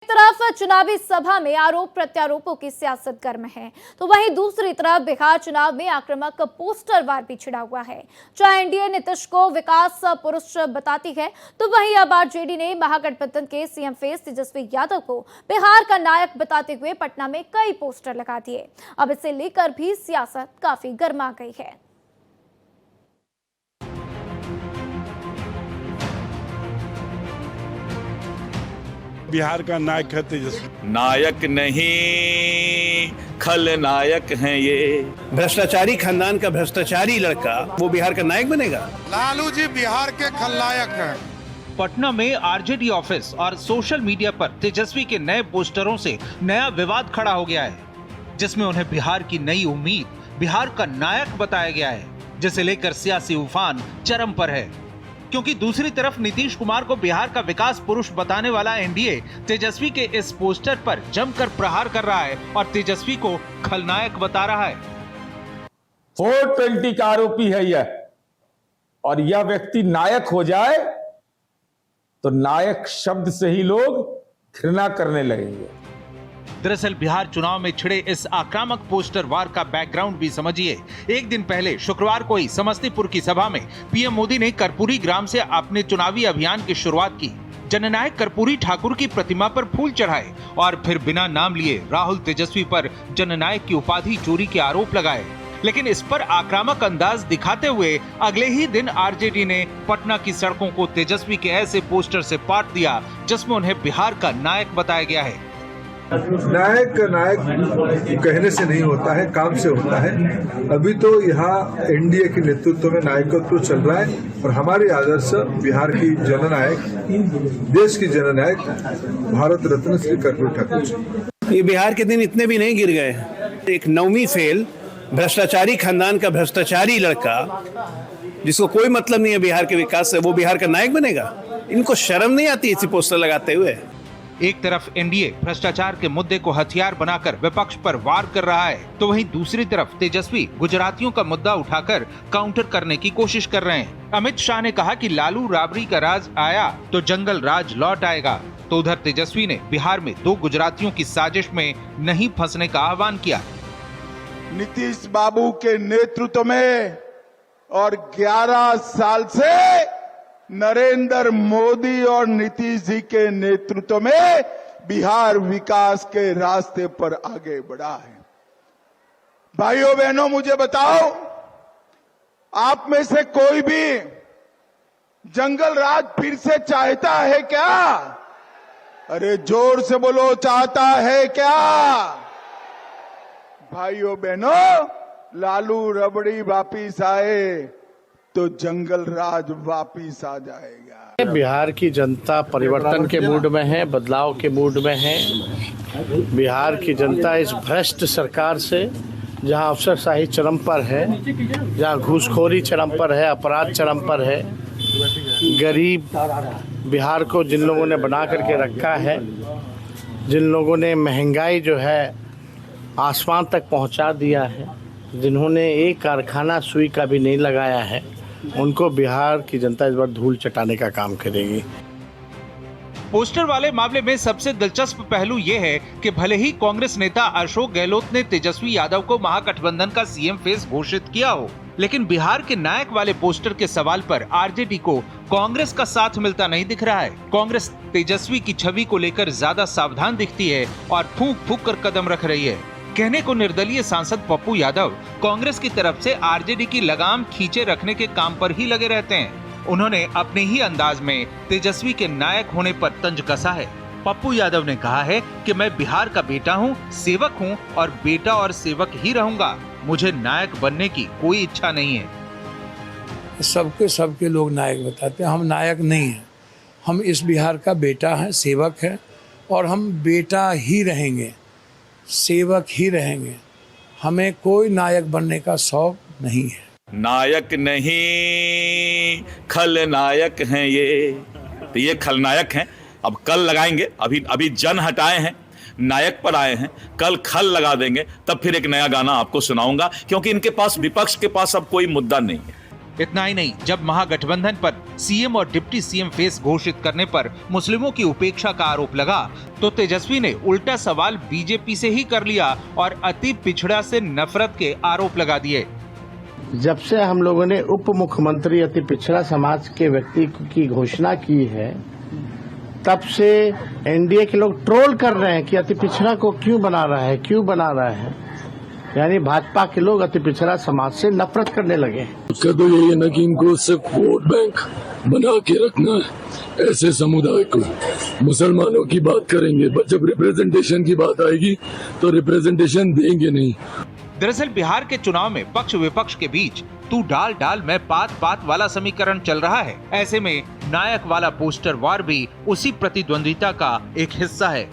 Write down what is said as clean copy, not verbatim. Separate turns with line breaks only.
तरफ चुनावी सभा में आरोप प्रत्यारोपों की सियासत गर्म है, तो वहीं दूसरी तरफ बिहार चुनाव में आक्रामक पोस्टर वार भी छिड़ा हुआ है। जहां एनडीए नीतीश को विकास पुरुष बताती है, तो वहीं अब आरजेडी ने महागठबंधन के सीएम फेस तेजस्वी यादव को बिहार का नायक बताते हुए पटना में कई पोस्टर लगा दिए। अब इसे लेकर भी सियासत काफी गर्मा गई है।
बिहार का नायक है तेजस्वी।
नायक नहीं खलनायक हैं ये।
भ्रष्टाचारी खानदान का भ्रष्टाचारी लड़का वो बिहार का नायक बनेगा।
लालू जी बिहार के खलनायक हैं।
पटना में आरजेडी ऑफिस और सोशल मीडिया पर तेजस्वी के नए पोस्टरों से नया विवाद खड़ा हो गया है, जिसमें उन्हें बिहार की नई उम्मीद, बिहार का नायक बताया गया है, जिसे लेकर सियासी उफान चरम पर है। क्योंकि दूसरी तरफ नीतीश कुमार को बिहार का विकास पुरुष बताने वाला एनडीए तेजस्वी के इस पोस्टर पर जमकर प्रहार कर रहा है और तेजस्वी को खलनायक बता रहा है।
420 का आरोपी है यह, और यह व्यक्ति नायक हो जाए तो नायक शब्द से ही लोग घृणा करने लगेंगे।
दरअसल बिहार चुनाव में छिड़े इस आक्रामक पोस्टर वार का बैकग्राउंड भी समझिए। एक दिन पहले शुक्रवार को ही समस्तीपुर की सभा में पीएम मोदी ने कर्पूरी ग्राम से अपने चुनावी अभियान की शुरुआत की। जननायक कर्पूरी ठाकुर की प्रतिमा पर फूल चढ़ाए और फिर बिना नाम लिए राहुल तेजस्वी पर जननायक की उपाधि चोरी के आरोप लगाए। लेकिन इस पर आक्रामक अंदाज दिखाते हुए अगले ही दिन आरजेडी ने पटना की सड़कों को तेजस्वी के ऐसे पोस्टर से पाट दिया जिसमें उन्हें बिहार का नायक बताया गया है।
नायक कहने से नहीं होता है, काम से होता है। अभी तो यहाँ एनडीए के नेतृत्व में नायकत्व चल रहा है और हमारे आदर्श बिहार की जननायक, देश की जननायक, भारत रत्न श्री कर्पूरी ठाकुर जी।
ये बिहार के दिन इतने भी नहीं गिर गए। एक नौवीं फेल भ्रष्टाचारी खानदान का भ्रष्टाचारी लड़का जिसको कोई मतलब नहीं है बिहार के विकास से, वो बिहार का नायक बनेगा। इनको शर्म नहीं आती इसी पोस्टर लगाते हुए।
एक तरफ एनडीए भ्रष्टाचार के मुद्दे को हथियार बनाकर विपक्ष पर वार कर रहा है, तो वहीं दूसरी तरफ तेजस्वी गुजरातियों का मुद्दा उठाकर काउंटर करने की कोशिश कर रहे हैं। अमित शाह ने कहा कि लालू राबड़ी का राज आया तो जंगल राज लौट आएगा, तो उधर तेजस्वी ने बिहार में 2 गुजरातियों की साजिश में नहीं फंसने का आह्वान किया।
नीतीश बाबू के नेतृत्व में और 11 साल से नरेंद्र मोदी और नीतीश जी के नेतृत्व में बिहार विकास के रास्ते पर आगे बढ़ा है। भाइयों बहनों, मुझे बताओ, आप में से कोई भी जंगल राज फिर से चाहता है क्या? अरे जोर से बोलो, चाहता है क्या? भाइयों बहनों, लालू रबड़ी वापिस आए तो जंगल राज वापिस आ जाएगा।
बिहार की जनता परिवर्तन के मूड में है, बदलाव के मूड में है। बिहार की जनता इस भ्रष्ट सरकार से, जहां अफसरशाही चरम पर है, जहां घूसखोरी चरम पर है, अपराध चरम पर है, गरीब बिहार को जिन लोगों ने बना करके रखा है, जिन लोगों ने महंगाई जो है आसमान तक पहुंचा दिया है, जिन्होंने एक कारखाना सुई का भी नहीं लगाया है, उनको बिहार की जनता इस बार धूल चटाने का काम करेगी।
पोस्टर वाले मामले में सबसे दिलचस्प पहलू ये है कि भले ही कांग्रेस नेता अशोक गहलोत ने तेजस्वी यादव को महागठबंधन का सीएम फेस घोषित किया हो, लेकिन बिहार के नायक वाले पोस्टर के सवाल पर आरजेडी को कांग्रेस का साथ मिलता नहीं दिख रहा है। कांग्रेस तेजस्वी की छवि को लेकर ज्यादा सावधान दिखती है और फूंक फूंक कर कदम रख रही है। कहने को निर्दलीय सांसद पप्पू यादव कांग्रेस की तरफ से आरजेडी की लगाम खींचे रखने के काम पर ही लगे रहते हैं। उन्होंने अपने ही अंदाज में तेजस्वी के नायक होने पर तंज कसा है। पप्पू यादव ने कहा है कि मैं बिहार का बेटा हूं, सेवक हूं और बेटा और सेवक ही रहूंगा। मुझे नायक बनने की कोई इच्छा नहीं है।
सबके लोग नायक बताते हैं, हम नायक नहीं हैं। हम इस बिहार का बेटा है, सेवक है, और हम बेटा ही रहेंगे, सेवक ही रहेंगे। हमें कोई नायक बनने का शौक नहीं है।
नायक नहीं खलनायक हैं ये। तो ये खलनायक हैं। अब कल लगाएंगे, अभी जन हटाए हैं, नायक पर आए हैं, कल खल लगा देंगे, तब फिर एक नया गाना आपको सुनाऊंगा, क्योंकि इनके पास, विपक्ष के पास अब कोई मुद्दा नहीं है।
इतना ही नहीं, जब महागठबंधन पर सीएम और डिप्टी सीएम फेस घोषित करने पर मुस्लिमों की उपेक्षा का आरोप लगा, तो तेजस्वी ने उल्टा सवाल बीजेपी से ही कर लिया और अति पिछड़ा से नफरत के आरोप लगा दिए।
जब से हम लोगों ने उप मुख्यमंत्री अति पिछड़ा समाज के व्यक्ति की घोषणा की है, तब से एनडीए के लोग ट्रोल कर रहे हैं कि अति पिछड़ा को क्यों बना रहा है। यानी भाजपा के लोग अति पिछड़ा समाज से नफरत करने लगे।
उसका तो यही है ना कि इनको सिर्फ वोट बैंक बना के रखना है ऐसे समुदाय को। मुसलमानों की बात करेंगे, पर जब रिप्रेजेंटेशन की बात आएगी तो रिप्रेजेंटेशन देंगे नहीं।
दरअसल बिहार के चुनाव में पक्ष विपक्ष के बीच तू डाल डाल मैं पात पात वाला समीकरण चल रहा है। ऐसे में नायक वाला पोस्टर वार भी उसी प्रतिद्वंदिता का एक हिस्सा है।